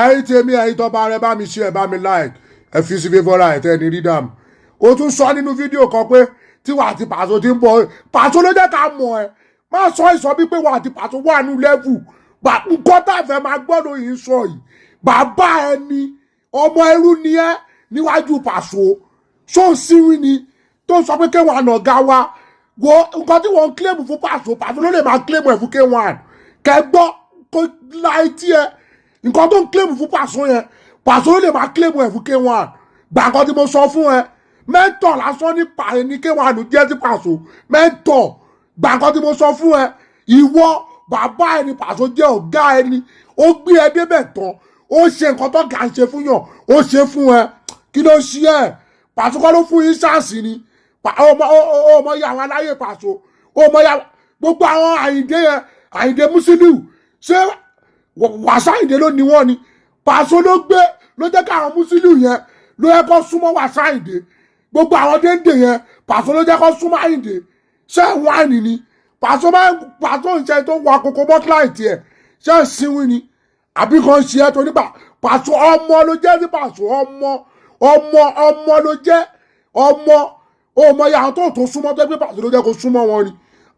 ẹ̀yin tèmi ẹ̀yin tó bá rẹ bá mi share bá mi like ẹ fi sí favourite ẹ ní rí dàmú o tún sọ nínú fídíò kan pé tí wà àti Paso ti ń bọ̀ Paso ló jẹ́ ká mọ̀ ẹ́ má sọ ìsọ bí pé wà àti Paso wà ní level nǹkan tá a fẹ́ máa gbọ́dọ̀ yìí sọ yìí bàbá ẹni ọmọ ẹrú ni ẹ níwájú Paso ṣó ń síwí ni tó sọ pé K1 ọ̀gá wa wo nǹkan tí wọ́n ń claim fún Paso ló lè máa claim ẹ̀ fún K1 kẹgbọ́ kó láì tí ẹ nǹkan tó ń claim fún Paso yẹn Paso ló lè máa claim ẹ̀ fún K1 gbà nǹkan tí mo sọ fún ẹ mẹ́ńtọ̀ lásán nípa ẹni K1 jẹ́ sí Paso mẹ́ńtọ̀ gbà nǹkan tí mo sọ fún ẹ ìwọ bàbá ẹni Paso jẹ́ ọ̀gá ẹni ó gbé ẹ débẹ̀ tán ó ṣe nǹkan tó gà ń ṣe fún yàn ó ṣe fún ẹ kí ló ṣe ẹ Paso kọ́ ló fún yín ṣáàṣì ni ọmọ ya àwọn aláyè Paso ọmọ ya gbogbo àwọn Àyìndé yẹn Àyìndé Musiliu ṣé Wasiu Àyìndé ló ní wọn ni Paso ló gbé ló jẹ́ káwọn Musiliu yẹn ló yẹ kó súnmọ́ Wasiu Àyìndé gbogbo àwọn déńdé yẹn Paso ló jẹ́ kó súnmọ́ Àyìndé ṣé wáìnì ni Paso ń ṣe tó wà kókó mọ́tíláìtì ẹ̀ ṣé ń sinwi ni àbí kan ṣe ẹ́ tó nígbà Paso ọmọ ló jẹ́ sí Paso ọmọ ló jẹ́ ọmọ ya àwọn tó súnmọ́ tó gbé Paso ló jẹ́ kó súnmọ́ wọn ni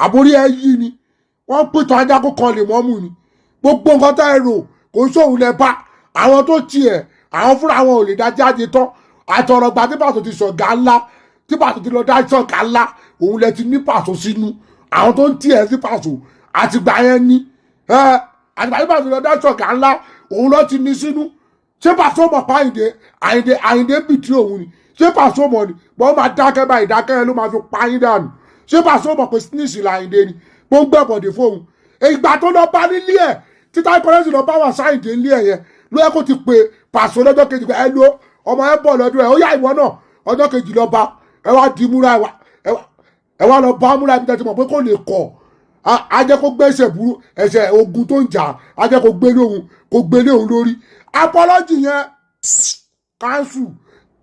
àbórí ẹ yí ni wọ́n pìtàn ajá kó kan lè mọ́mù ni gbogbo nǹkan tá ẹ rò kò sóhun lẹ bá àwọn tó tiẹ̀ àwọn fúnra wọn ò lè dá jáde tán àtọ̀rọ̀gbà tí Paso ti sọ̀gá ńlá tí Paso ti lọ dá sọ̀gá ńlá òun lẹ ti ní Paso sínú àwọn tó ń tiẹ̀ sí Paso àtìgbà yẹn ní àtìgbà tí Paso lọ dá sọ̀gá ńlá òun lọ ti ní sínú ṣé Paso mọ̀ pa Àyìndé ń bìtì òun ni ṣé Paso mọ̀ ni bọ́n máa dákẹ́ báyìí dákẹ́ yẹn ló máa fi pa yín dànù ṣé Paso mọ̀ pé snitch l'Àyìndé ni bó ń gbẹ̀bọ̀dé fóun ìgbà tó lọ bá nílé ẹ̀ títà ìkọ́lẹ́sì lọ bá Wasiu Àyìndé nílé ẹ̀ yẹn ló yẹ kó ti pè Paso lọ́jọ́ kejì pé ẹ lo ọmọ ẹ bọ̀ lọ́dún ẹ̀ ó yá ìwọ náà ọjọ́ kejì lọ bá ẹ wá di múra ẹ wá lọ bá múra ibi tẹ́tí mọ̀ pé kò lè kọ̀ á jẹ́ kó gbé ẹsẹ̀ ogun tó ń jà á jẹ́ kó gbé léhùn lórí apology yẹn cancel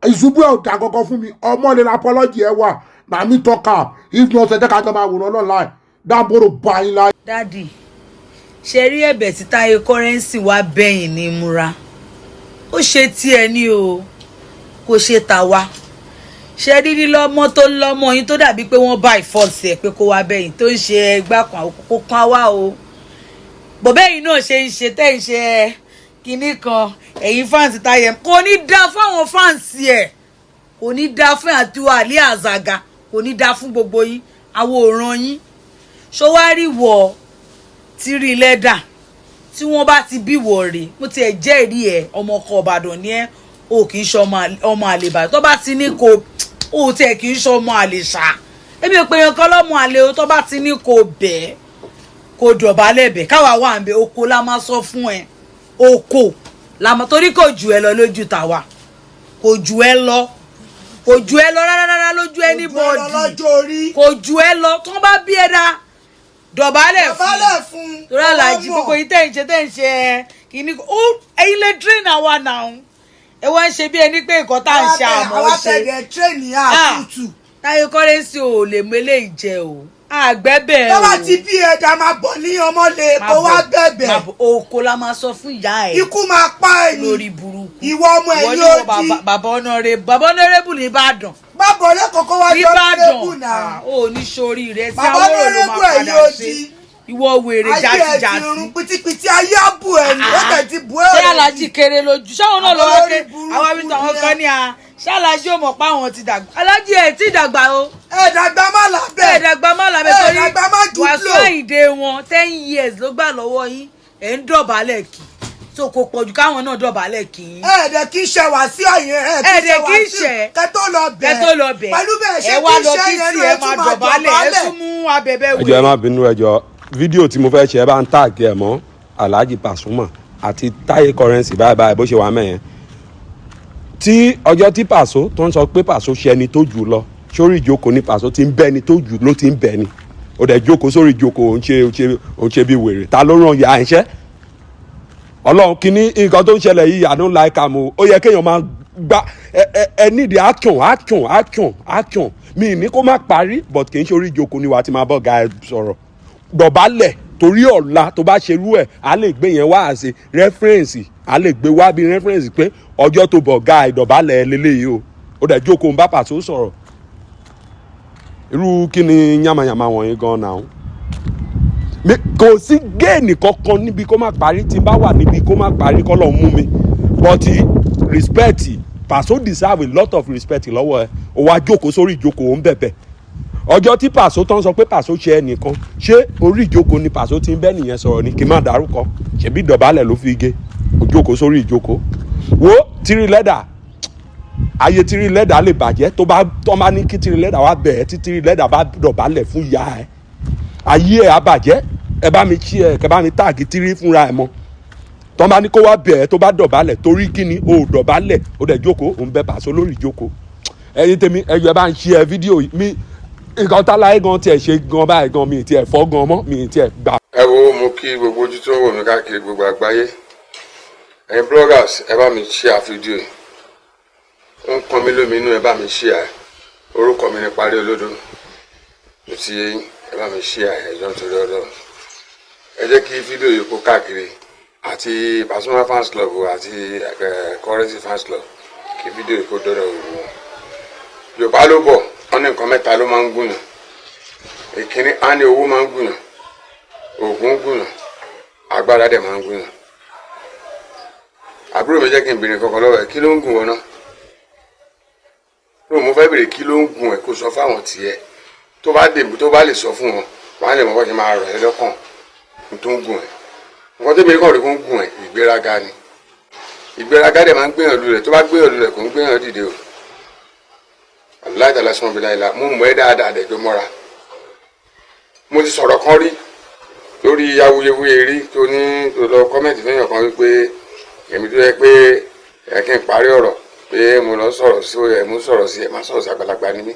ìṣubú ẹ̀ ò dà kankan fún mi ọmọlẹ̀ apology ẹ wà màmí tọ́ka if not ṣe jẹ́ ká jọ máa wòran online dáàbòrò bá yín láyé. dádì ṣe rí ẹ̀bẹ̀ tí Táyé Currency wá bẹ̀yìn ní múra ó ṣe tiẹ̀ ní o kò ṣe tàwa ṣe rírí lọ́mọ tó ń lọ́mọ yín tó dàbí pé wọ́n bá ìfọ́ọ̀sì ẹ̀ pé kó wá bẹ̀yìn tó ń ṣe ẹgbà kan kó kan wá o bọ̀bẹ́yìn náà ṣe ń ṣe tẹ́ ń ṣe kinní kan ẹ̀yin fáǹsì Táyé kò ní dá fáwọn fáǹsì ẹ̀ kò ní dá fún àtiwọ́ àlẹ́ àzàgà kò ní dá fún gbogbo yín àwòrán yín ṣọwárí wọ̀ tírí lẹ́dà tí wọ́n bá ti bí wọ̀ rè mo ti ẹ̀ jẹ́rìí ẹ̀ ọmọ ọkọ̀ Ìbàdàn ni ẹ́ o kì í ṣe ọmọ àlè Ìbàdàn tó bá ti ní kò o tẹ̀ kì í ṣe ọmọ àlè ṣá èmi ò pe yan kan lọ́mọ àlè o tó bá ti ní kò bẹ́ẹ̀ kò dọ̀bálẹ̀ bẹ̀ káwa wà ń bẹ oko la máa sọ fún ẹ oko la máa torí kò jù ẹ lọ lójú tàwa kò jù ẹ lọ rárá lójú anybody kò jù ẹ lọ tó bá bí ẹ dá dọ̀bálẹ̀ fún torí alájí gbogbo yìí tẹ̀ ń ṣe kìíní ẹ̀yin lè train àwa náà ẹ wá ń ṣe bí ẹni pé nǹkan tá à ń ṣe àmọ́ ṣe àwa tẹ̀lé train àtútù. Táyé Currency ò lè mú eléyìí jẹ o àgbẹ̀bẹ̀ o. tọ́wọ́ ti bí ẹja máa bọ̀ ní ọmọ lè kó wá bẹ̀bẹ̀. oko la máa sọ fún ìyá ẹ̀. ikú máa pa ẹni lórí burúkú. ìwọ ọmọ ẹ̀ yóò di. bàbá ọ̀nàrẹ́bù ní Ìbàdàn. bàbá ọlẹ́kọ̀ọ́kọ́ wá jọ ọ̀nàrẹ́bù náà. ó ní sórí rẹ̀ tí bàbá ọ̀nàrẹ́bù ẹ̀ yóò di. ìwọ wèrè játijàti. ayé ẹ̀ ti rún pitipiti ayé àbù ẹ̀ ní ó tẹ̀ ti bú ẹ̀ ṣé alájí kéré lójú ṣáwọn náà lọ́wọ́ ké àwọn abitọ̀ àwọn kan ní a ṣé alájí ò mọ̀ pé àwọn ti dàgbà alájí ẹ̀ ti dàgbà o. ẹ̀ẹ́dàgbà má làbẹ́ ẹ̀ẹ́dàgbà má làbẹ́ torí ẹ̀ẹ́dàgbà má jù lò. Wasiu Àyìndé wọn 10 years ló gbà lọ́wọ́ yín ẹ̀ ń dọ̀bálẹ̀ kì so kò pọ̀jù káwọn náà dọ̀bálẹ̀ kì í. ẹ̀ẹ́dẹ̀ kì í ṣe Wasiu Àyìndé ẹ̀ẹ́dẹ̀ kì í ṣe kẹ́tó lọ bẹ̀ pẹ̀lú bẹ́ẹ̀ ṣe kì í ṣe yẹn ló tún máa dọ̀bálẹ̀ ẹ̀ tún mú abẹ́bẹ́ wẹ̀. ẹjọ ẹ má bínú ẹjọ fídíò tí mo fẹ́ ṣe ẹ bá ń tààgì ẹ̀ mọ́ Alhaji Pasuma àti Táyé Currency báyìí bó ṣe wà mẹ́yẹn tí ọjọ́ tí Paso tó ń sọ pé Paso ṣe ẹni tó jù lọ sórí ìjókòó ní Paso ti ń bẹ́ ẹni tó jù ló ti ń bẹ́ ni ó dẹ̀ jókòó sórí ìjókòó ó ń ṣe bí wèrè ta ló ràn yà ẹ̀ ń ṣẹ́ ọlọ́run kìíní nǹkan tó ń ṣẹlẹ̀ yìí I don't like am o ó yẹ kéèyàn máa gba ẹ nídìí action mi ní kó má parí but kì í ṣe orí ìjókòó ni wàá ti máa bọ́ ga ẹ sọ̀rọ̀ dọ̀bálẹ̀ torí ọ̀la tó bá ṣerú ẹ̀ á lè gbé yẹn wá àṣẹ rẹ́fẹ́rẹ́nsì á lè gbé wá bí rẹ́fẹ́rẹ́nsì pé ọjọ́ tó bọ̀ ga ìdọ̀bálẹ̀ lélẹ́yìí o ó dẹ̀ jókòó ń bá Paso sọ̀rọ̀ irú kí ni yamayama wọ̀nyí gan náà kò sí géènì kankan níbi kó má parí tí n bá wà níbi kó má parí kọ́ lọ́ọ́ mú mi but respect Paso deserve a lot of respect lọ́wọ́ ẹ o wá jókòó sórí ìjókòó ń bẹ̀bẹ̀ ọjọ́ tí Paso tán sọ pé Paso ṣe ẹnìkan ṣé orí ìjókòó ni Paso ti ń bẹ́ nìyẹn sọ̀rọ̀ ni kí n má dárúkọ ṣebí dọ̀bálẹ̀ ló fi gé o jókòó sórí ìjókòó wo tírí lẹ́dà ayé tírí lẹ́dà lè bàjẹ́ tó bá ní kí tírí lẹ́dà wá bẹ̀ẹ́ tí tírí lẹ́dà bá dọ̀bálẹ̀ fún ìyá ẹ ayé ẹ á bàjẹ́ ẹ bá mi ṣí ẹ kẹ bá mi táàgì tírí fúnra ẹ mọ́ tó bá ní kó wá bẹ̀ẹ́ tó bá dọ̀bálẹ̀ torí kí ni o dọ̀bálẹ̀ o dẹ̀ jókòó o ń bẹ Paso lórí ìjókòó ẹ̀yin tèmi ẹ̀yọ́ ẹ bá ń ṣí ẹ fídíò mi nǹkan tá láyé gan tiẹ̀ ṣe gan báyìí gan mi tiẹ̀ fọ́ gan mọ́ mi tiẹ̀ gbà. ẹ wo mo kí gbogbo ojú tó ń wò mí káàkiri gbogbo àgbáyé ẹ̀yin bloggers ẹ bá mi share fídíò yìí ó ń pọn mí lóminú ẹ bá mi share orúkọ mi ní Parí Olódò tó ti yé yín ẹ bá mi share ẹjọ́ nítorí Ọlọ́run ẹ jẹ́ kí fídíò yìí kó káàkiri àti Pasuma fans club àti Currency fans club kí fídíò yìí kó dọ́dọ̀ òru wọn. Yorùbá ló bọ̀ wọ́n ní nǹkan mẹ́ta ló máa ń gùnyàn ìkíní á ní owó máa ń gùnyàn oògùn gùnyàn agbára dẹ̀ máa ń gùnyàn. àbúrò mi jẹ́ kí n béèrè kankan lọ́wọ́ ẹ̀ kí ló ń gùn wọn náà lóò mo fẹ́ béèrè kí ló ń gùn ẹ̀ kó sọ fáwọn tiẹ̀ tó bá lè sọ fún wọn wọn á lè mọ̀ bọ́ ṣe máa rọ̀ ẹ́ lọ́kàn tó ń gùn ẹ̀ nǹkan tó béèrè kàn rí kó ń gùn ẹ̀ ìgbéraga ni ìgbéraga dẹ̀ máa ń gbéyàn lulẹ̀ tó bá gbéyàn lulẹ̀ kò ń gbéyàn dìde o aláìtàlá sọmọ bí láìla mo mọ̀ ẹ́ dáadáa dẹjọ mọ́ra mo ti sọ̀rọ̀ kan rí lórí awuyewuye rí tó ní tó lọ kọ́mẹ̀ntì fẹ́yàn kan wípé èmi tó yẹ pé ẹ kí n parí ọ̀rọ̀ pé mo lọ sọ̀rọ̀ sí ẹ mo sọ̀rọ̀ sí ẹ má sọ̀rọ̀ sí àgbàlagbà ni mí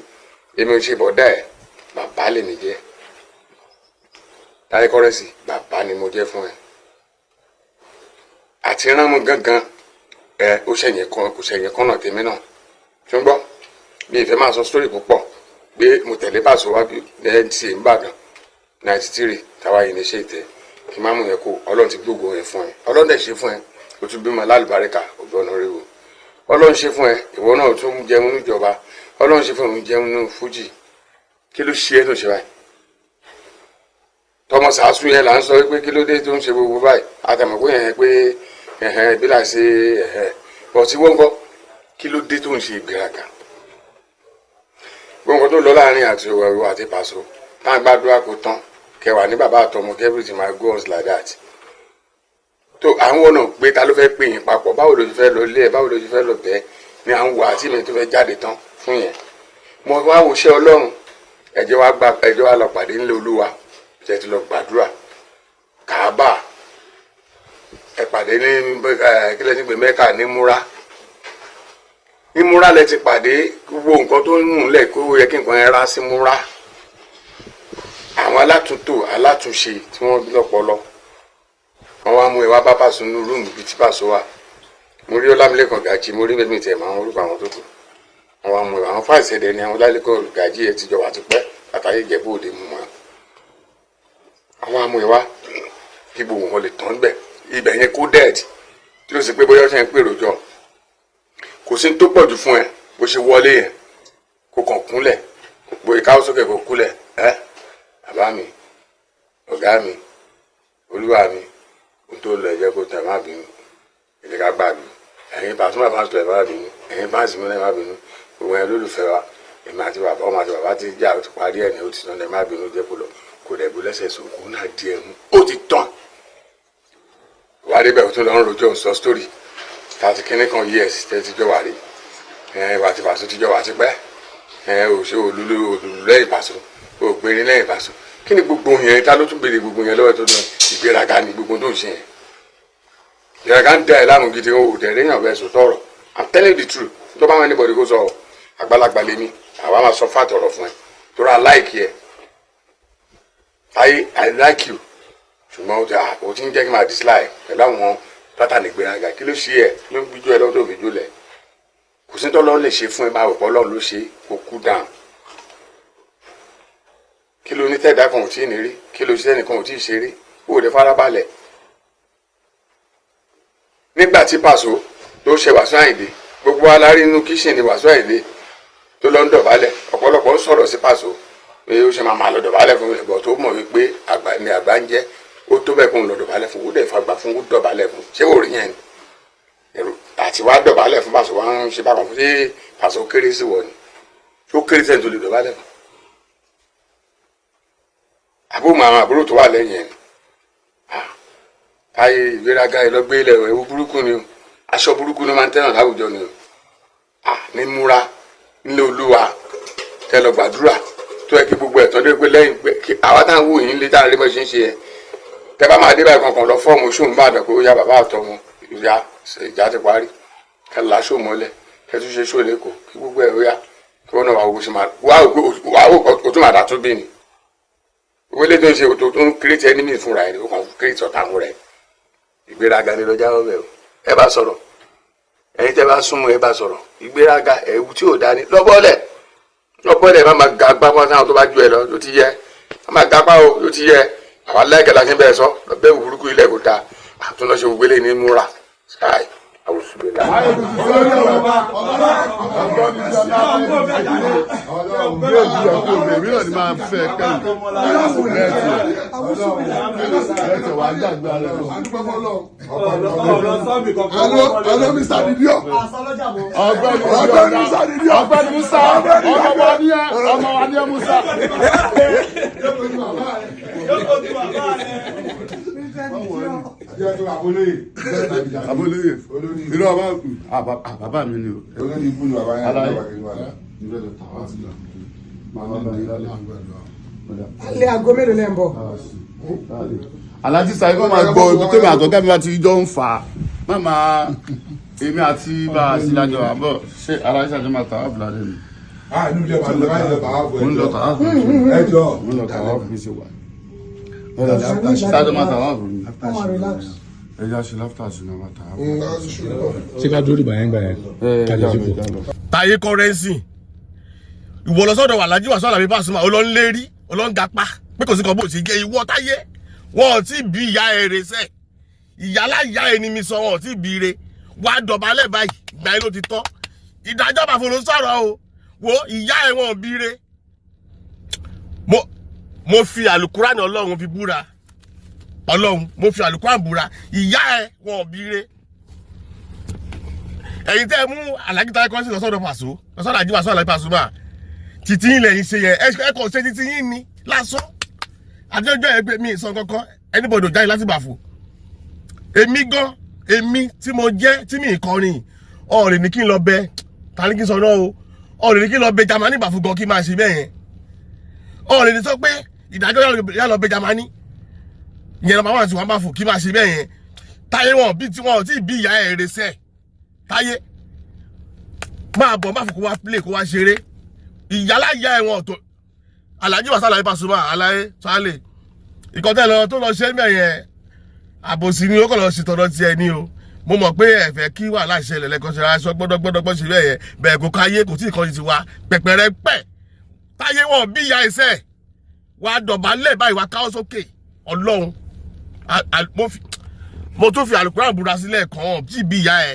èmi ò ṣe bọ̀dá ẹ bàbá lè mi jẹ́ Táyé Currency bàbá ni mo jẹ́ fún ẹ àti rán mu gángan ẹ ó ṣẹ̀yìn kan kò ṣẹ̀yìn kan náà tèmi náà tó ń gbọ́ bí ìfẹ́ máa sọ sórí púpọ̀ pé mo tẹ̀lé Paso wá bí ti Ìbàdàn 93 táwa yìí ní ṣe ìtẹ́ kí má mú yẹn kó Ọlọ́run ti gbógun yẹn fún ẹ Ọlọ́run dẹ̀ ṣe fún ẹ o tún bímọ lálùbáríkà ògbọ́n náà rí o Ọlọ́run ṣe fún ẹ ìwọ náà tún ń jẹun níjọba Ọlọ́run ṣe fún ẹ ń jẹun ní fújì kí ló ṣe é tó ṣe báyìí tọmọ sàásù yẹn là ń sọ pé kí ló dé tó ń ṣe gbogbo báyìí àtàmọ̀pé yẹn pé bí láì ṣe bọ̀ tí wọ́n gbọ́ kí ló dé tó ń ṣe ìgbéraga gbọ́ngàn tó lọ láàrin àti òwò àti Paso táwọn gbàdúrà kó tán kẹwàá ní bàbá àtọmọ everything might go on like that tó àwọn náà pé ta ló fẹ́ pè yín papọ̀ báwo ló ti fẹ́ lọ lé ẹ̀ báwo ló ti fẹ́ lọ bẹ́ẹ̀ ni à ń wà àti ìmọ̀ tó fẹ́ jáde tán fún yẹn mo wá wòṣẹ́ Ọlọ́run ẹjọ́ wa lọ pàdé nílé Olúwa jẹ́ ti lọ gbàdúrà Kàábà ẹ pàdé ní kílẹ̀ nígbè Mẹ́kà ní múra lẹ ti pàdé gbogbo nǹkan tó ń mú lẹ̀ kó yẹ kí nǹkan yẹn rá sí múra àwọn alátúnṣe tí wọ́n lọ́pọlọ wọ́n wá mú ẹ wá bá Paso nínú rúùmù bíi tí Paso wà mo rí Ọlámilékan Gàjí mo rí bẹ́ẹ̀ tiẹ̀ máa ń orúkọ àwọn tó kù wọ́n wá mú ẹ àwọn fáìsì ẹ̀dẹ̀ ni àwọn Ọlámilékan Gàjí ẹ ti jọ wà ti pẹ́ àtàyè Ìjẹ̀bú Òde mú wọn àwọn amú ẹ wá kí gbogbo wọn lè tán bẹ̀ ibẹ̀ yẹn kó dẹ́ẹ̀tì tí ó sì pé bóyá ṣe ń pèrò jọ kò sí tó pọ̀jù fún ẹ bó ṣe wọlé yẹn kó kàn kúnlẹ̀ bóyá káwọ́ sókè kó kúnlẹ̀ bàbá mi ọ̀gá mi olúwa mi kó tó lọ ẹ̀jẹ̀ kó tẹ̀ má bínú èdè ká gbà mí ẹ̀yin Pasuma fans club má bínú ẹ̀yin fans mi náà má bínú gbogbo ẹ̀ lólùfẹ́ wa èmi àti bàbá ọmọ àti bàbá ti jà ó ti parí ẹ̀ ní ó ti tán ẹ̀ má bínú jẹ́ kó lọ kó dẹ̀ bó lẹ́sẹ̀ sókun náà di ẹ̀mú ó ti tán wà á débẹ̀ tó lọ ń rojọ́ sọ story tàti kínní kan years tẹ́ ti jọ wà rí wà ti Paso ti jọ wà ti pẹ́ òṣè olùlù lẹ́yìn Paso ògbérin lẹ́yìn Paso kí ni gbogbo yẹn ta ló tún béèrè gbogbo yẹn lọ́wọ́ tó dán ìgbéraga ni gbogbo tó ń ṣe yẹn ìgbéraga ń da ẹ̀ láàmú gidi o dẹ̀ réyàn bẹ́ẹ̀ sọ tọrọ I'm telling the truth tó bá wọn anybody kó sọ àgbàlagbà lèmi àwa máa sọ fáàtì ọ̀rọ̀ fún ẹ tó rà like yẹ I like you ṣùgbọ́n o ti ń jẹ́ kí n máa dislike pẹ̀lú àwọn pátánì ìgbéraga kí ló ṣe ẹ ló ń gbíjú ẹ lọ́dọ̀ òbí jólẹ̀ kò sí tọ́lọ́ lè ṣe fún ẹ máa wò pọ́ lọ́run ló ṣe kó cool down kí ló ní tẹ́ẹ̀dá kan ò tí ì ní rí kí ló ṣe ẹnìkan ò tí ì ṣe rí kó o lè farabalẹ̀ nígbà tí Paso tó ṣe Wasiu Ayinde gbogbo alárí inú kíṣìn ni Wasiu Ayinde tó lọ ń dọ̀bálẹ̀ ọ̀pọ̀lọpọ̀ ń sọ̀rọ̀ sí Paso pé ó ṣe máa lọ dọ̀bálẹ̀ fún ẹ̀bọ̀ tó mọ̀ wípé àgbà ni àgbà ń jẹ́ ó tó bẹ́ẹ̀ kó ń lọ dọ̀bálẹ̀ fún ó dẹ̀ fagbà fún ó dọ̀bálẹ̀ fún ṣé wò rí yẹn ni àti wá dọ̀bálẹ̀ fún Paso wá ń ṣe bákan fún ṣé Paso kéré sí wọ ni tó kéré sẹ́ni tó lè dọ̀bálẹ̀ fún àbúrò àwọn àbúrò tó wà lẹ́yìn ẹ̀ táyé ìgbéraga ìlọgbé ilẹ̀ ewu burúkú ni o aṣọ burúkú ló máa ń tẹ̀ràn láwùjọ ni o ní múra nílé Olúwa tẹ lọ gbàdúrà tó yẹ kí gbogbo ẹ̀tọ́ dé pé lẹ́yìn pé àwa táwọn wò yín lé tá a rí bọ́ ṣe ń ṣe ẹ̀ tẹ bá máa dé báyìí kankan lọ fọ́ọ̀mù ṣóun bá dẹ̀ pé ó yá bàbá àtọ wọn ìjà ti parí kẹ là ṣó mọ́lẹ̀ kẹ tún ṣe ṣó lẹ́kọ̀ọ́ kí gbogbo ẹ̀ ó yá kí wọ́n náà wà wò ṣe máa wà ó tún máa dà tún bí ni wọlé tó ń ṣe tó ń kírètì ẹni mìíràn fúnra ẹni ó kàn kírètì ọ̀tá fún rẹ ìgbéraga ni lọ́jà ọ̀bẹ o ẹ bá sọ̀rọ̀ ẹ̀yin tẹ́ bá súnmọ́ ẹ bá sọ̀rọ̀ ìgbéraga ẹ̀wù tí ò dání lọ́bọ̀lẹ̀ má máa ga apá wọn sáwọn tó bá ju ẹ lọ ló ti yẹ má máa ga apá o ló ti yẹ àwọn aláìkẹ́ la ṣe ń bẹ́ẹ̀ sọ lọ́bẹ̀ burúkú ilẹ̀ kò dáa àtúnlọ́ṣe gbogbo eléyìí ní múra ṣáì àwòsùn Hello, Mr. Didio. Ọ̀gbẹ́ni Musa, ọmọ wa ni Musa. Aboloye. Irú bàbá mi ni o. Olórí ikú ni bàbá yẹn alẹ́ aago mélòó lẹ́ ń bọ̀? Alhaji Saheed kọ́ máa gbọ́ ibi tẹ́mi àtọ́gá mi bá ti jọ ń fà á. Màmá èmi àti bá a sí lájọ àbọ̀ ṣé Alhaji Saheed máa tà á bùlá lẹ́nu. Inú ilé máa lọ báyìí lọ tà á bù ẹ̀. Mo ń lọ tà á bù ẹ̀. Ẹjọ́ mo ń lọ tà á bù mi ṣe wà. Saheed máa tà á bù mi. Ẹja ṣe láfítà sí náà máa tà á bù. Ṣé ká dúró dìbò yẹn gbà yẹn? Táyé Currency ìwọ lọ sọ́dọ̀ Alhaji Wasiu Alabi Pasuma olóńlérí olóńgapá pé kò sí kan bó ti gé ìwọ Táyé wọn ò tí bí ìyá ẹ rè sẹ ìyálà ìyá ẹni mi sọ wọn ò tí bí re wà dọ̀bálẹ̀ báyìí ìgbà yẹn ló ti tọ́ ìdájọ́ bàfọ̀rọ̀ sọ̀rọ̀ o wo ìyá ẹ wọn ò bí re mo fi àlùkùránì Ọlọ́run fi búra Ọlọ́run mo fi àlùkùránì búra ìyá ẹ wọn ò bí re ẹ̀yin tẹ́ mú Alhaji Táyé Currency lọ sọ́dọ̀ Paso lọ sọ́dọ̀ Alhaji Wasiu Alabi Pasuma títí ilẹ̀ yìí ṣe yẹ ẹ kàn ṣe títí yín ni lásán àjọjọ ẹgbẹ́ mi ìsan kankan anybody jáde láti bàfò èmi tí mo jẹ́ tí mi ìkọrin ọ̀rẹ́ ní kí n lọ bẹ tani kí n sọ náà o ọ̀rẹ́ ní kí n lọ bẹ Jámánì bàfò gan kí n máa ṣe bẹ́ẹ̀ yẹn ọ̀rẹ́ ní sọ pé ìdájọ́ yà lọ bẹ Jámánì ìyẹn lọ́pàá wọn àti wọn bàfò kí n máa ṣe bẹ́ẹ̀ yẹn Táyé wọn bí tí wọn ò tí ì bí ìyá ẹ̀ rẹ̀ sẹ́ẹ̀ Táyé máa bọ̀ máa fò kó wá play kó wá ṣeré ìyálà ìyá ẹ̀wọ̀n tó Alhaji Wasiu Alabi Pasuma aláyé sálẹ̀ ìkọ́tẹ́ lọ tó lọ ṣe mẹ́yẹn àbòsí ni ó kọ̀ lọ sí tọ̀dọ̀ tiẹ̀ ní o mo mọ̀ pé ẹ̀fẹ̀ kí wàhálà ìṣẹ̀lẹ̀ lẹ́kọ̀ọ́ ṣe aṣọ gbọ́dọ̀gbọ́dọ̀ ṣe bẹ́ẹ̀ yẹn bẹ́ẹ̀ kó káyé kò tí ì kọ́ni ti wá pẹ̀pẹ̀rẹ̀ pẹ̀ Táyé wọn bí ìyá ẹsẹ̀ wà dọ̀bálẹ̀ báyìí wà káwọ́ sókè Ọlọ́run mo tún fi àlùkùránì búra sílẹ̀ kan tí bí ìyá ẹ